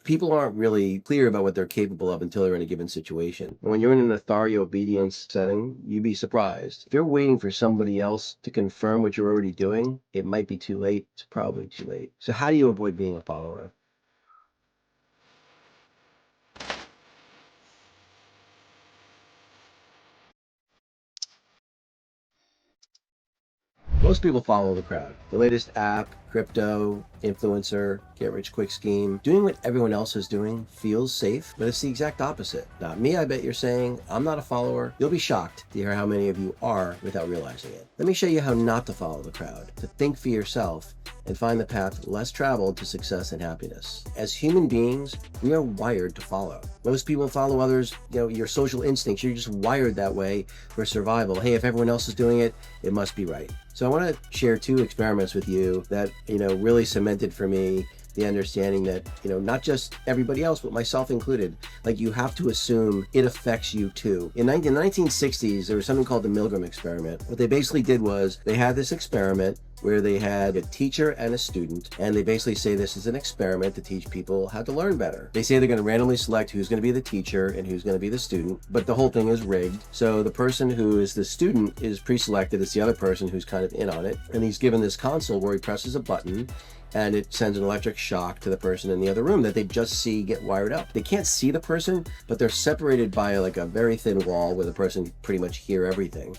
People aren't really clear about what they're capable of until they're in a given situation. When you're in an authority obedience setting, you'd be surprised. If you're waiting for somebody else to confirm what you're already doing, it might be too late. It's probably too late. So how do you avoid being a follower? Most people follow the crowd. The latest app, crypto, influencer, get rich quick scheme. Doing what everyone else is doing feels safe, but it's the exact opposite. Not me, I bet you're saying. I'm not a follower. You'll be shocked to hear how many of you are without realizing it. Let me show you how not to follow the crowd, to think for yourself, and find the path less traveled to success and happiness. As human beings, we are wired to follow. Most people follow others, your social instincts. You're just wired that way for survival. Hey, if everyone else is doing it, it must be right. So I want to share two experiments with you that, really cemented for me the understanding that, not just everybody else, but myself included, like you have to assume it affects you too. In the 1960s, there was something called the Milgram Experiment. What they basically did was they had this experiment where they had a teacher and a student, and they basically say this is an experiment to teach people how to learn better. They say they're going to randomly select who's going to be the teacher and who's going to be the student, but the whole thing is rigged. So the person who is the student is pre-selected. It's the other person who's kind of in on it, and he's given this console where he presses a button and it sends an electric shock to the person in the other room that they just see get wired up. They can't see the person, but they're separated by like a very thin wall where the person can pretty much hear everything.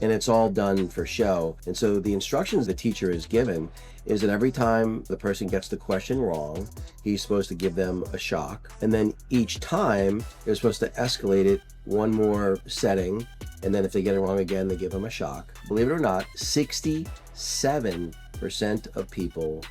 And it's all done for show. And so the instructions the teacher is given is that every time the person gets the question wrong, he's supposed to give them a shock. And then each time they're supposed to escalate it one more setting. And then if they get it wrong again, they give them a shock. Believe it or not, 67% of people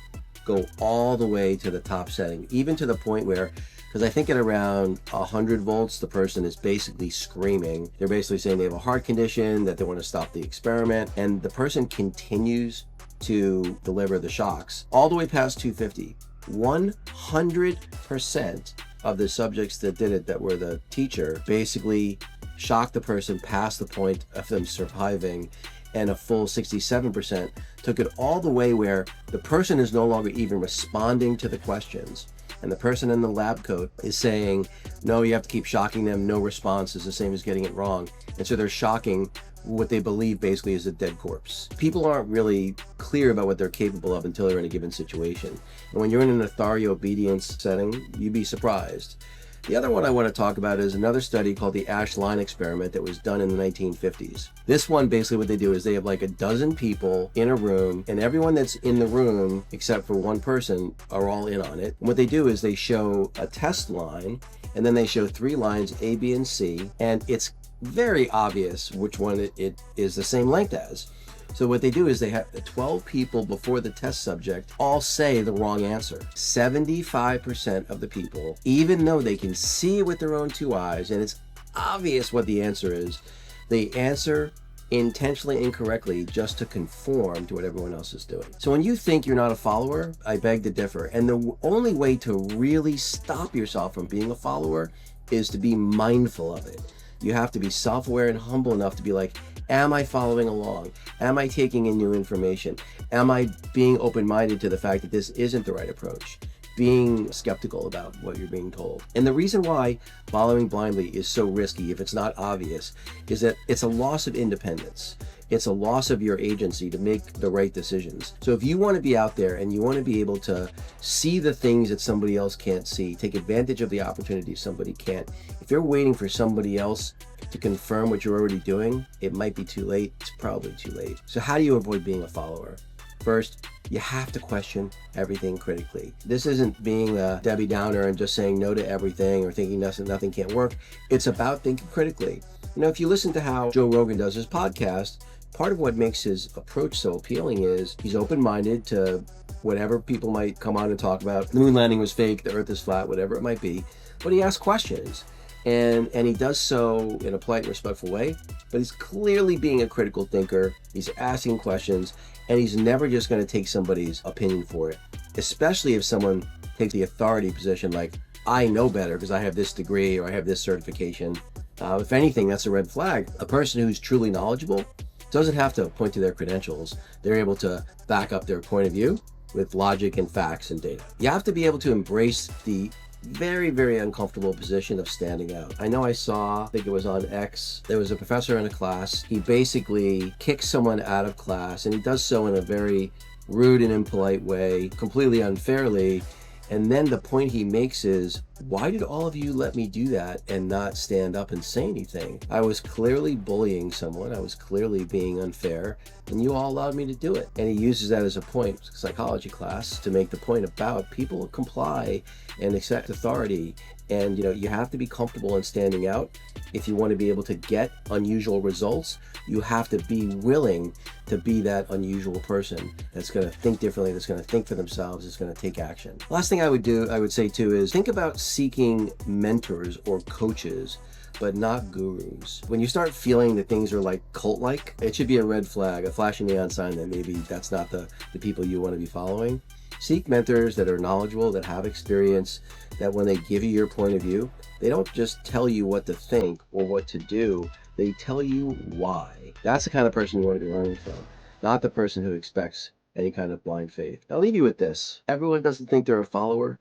go all the way to the top setting, even to the point where, because I think at around 100 volts, the person is basically screaming. They're basically saying they have a heart condition, that they want to stop the experiment, and the person continues to deliver the shocks all the way past 250. 100% of the subjects that did it, that were the teacher, basically shocked the person past the point of them surviving, and a full 67% took it all the way where the person is no longer even responding to the questions. And the person in the lab coat is saying, no, you have to keep shocking them. No response is the same as getting it wrong. And so they're shocking what they believe basically is a dead corpse. People aren't really clear about what they're capable of until they're in a given situation. And when you're in an authority obedience setting, you'd be surprised. The other one I want to talk about is another study called the Asch experiment that was done in the 1950s. This one, basically what they do is they have like a dozen people in a room, and everyone that's in the room, except for one person, are all in on it. And what they do is they show a test line, and then they show 3 lines, A, B, and C, and it's very obvious which one it is the same length as. So what they do is they have 12 people before the test subject all say the wrong answer. 75% of the people, even though they can see it with their own 2 eyes and it's obvious what the answer is, they answer intentionally incorrectly just to conform to what everyone else is doing. So when you think you're not a follower, I beg to differ. And the only way to really stop yourself from being a follower is to be mindful of it. You have to be self-aware and humble enough to be like, am I following along? Am I taking in new information? Am I being open-minded to the fact that this isn't the right approach? Being skeptical about what you're being told. And the reason why following blindly is so risky, if it's not obvious, is that it's a loss of independence. It's a loss of your agency to make the right decisions. So if you want to be out there and you want to be able to see the things that somebody else can't see, take advantage of the opportunities somebody can't, if you're waiting for somebody else to confirm what you're already doing, it might be too late. It's probably too late. So how do you avoid being a follower? First, you have to question everything critically. This isn't being a Debbie Downer and just saying no to everything or thinking nothing can't work. It's about thinking critically. If you listen to how Joe Rogan does his podcast, part of what makes his approach so appealing is he's open-minded to whatever people might come on and talk about. The moon landing was fake, the earth is flat, whatever it might be. But he asks questions. And he does so in a polite and respectful way, but he's clearly being a critical thinker. He's asking questions, and he's never just going to take somebody's opinion for it, especially if someone takes the authority position like, I know better because I have this degree or I have this certification. If anything, that's a red flag. A person who's truly knowledgeable doesn't have to point to their credentials. They're able to back up their point of view with logic and facts and data. You have to be able to embrace the very, very uncomfortable position of standing out. I know I think it was on X, there was a professor in a class. He basically kicks someone out of class, and he does so in a very rude and impolite way, completely unfairly. And then the point he makes is, why did all of you let me do that and not stand up and say anything? I was clearly bullying someone. I was clearly being unfair, and you all allowed me to do it. And he uses that as a point, psychology class, to make the point about people comply and accept authority. And you have to be comfortable in standing out. If you want to be able to get unusual results, you have to be willing to be that unusual person that's going to think differently, that's going to think for themselves, that's going to take action. Last thing I would say too, is think about seeking mentors or coaches, but not gurus. When you start feeling that things are like cult-like, it should be a red flag, a flashing neon sign that maybe that's not the people you want to be following. Seek mentors that are knowledgeable, that have experience, that when they give you your point of view, they don't just tell you what to think or what to do, they tell you why. That's the kind of person you want to be learning from, not the person who expects any kind of blind faith. I'll leave you with this. Everyone doesn't think they're a follower.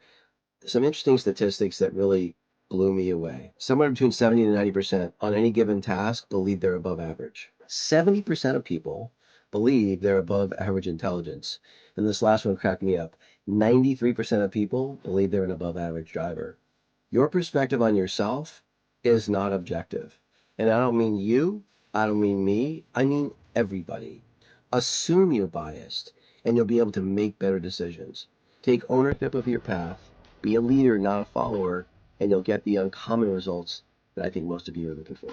Some interesting statistics that really blew me away. Somewhere between 70 to 90% on any given task believe they're above average. 70% of people believe they're above average intelligence. And this last one cracked me up. 93% of people believe they're an above average driver. Your perspective on yourself is not objective. And I don't mean you, I don't mean me, I mean everybody. Assume you're biased, and you'll be able to make better decisions. Take ownership of your path, be a leader, not a follower, and you'll get the uncommon results that I think most of you are looking for.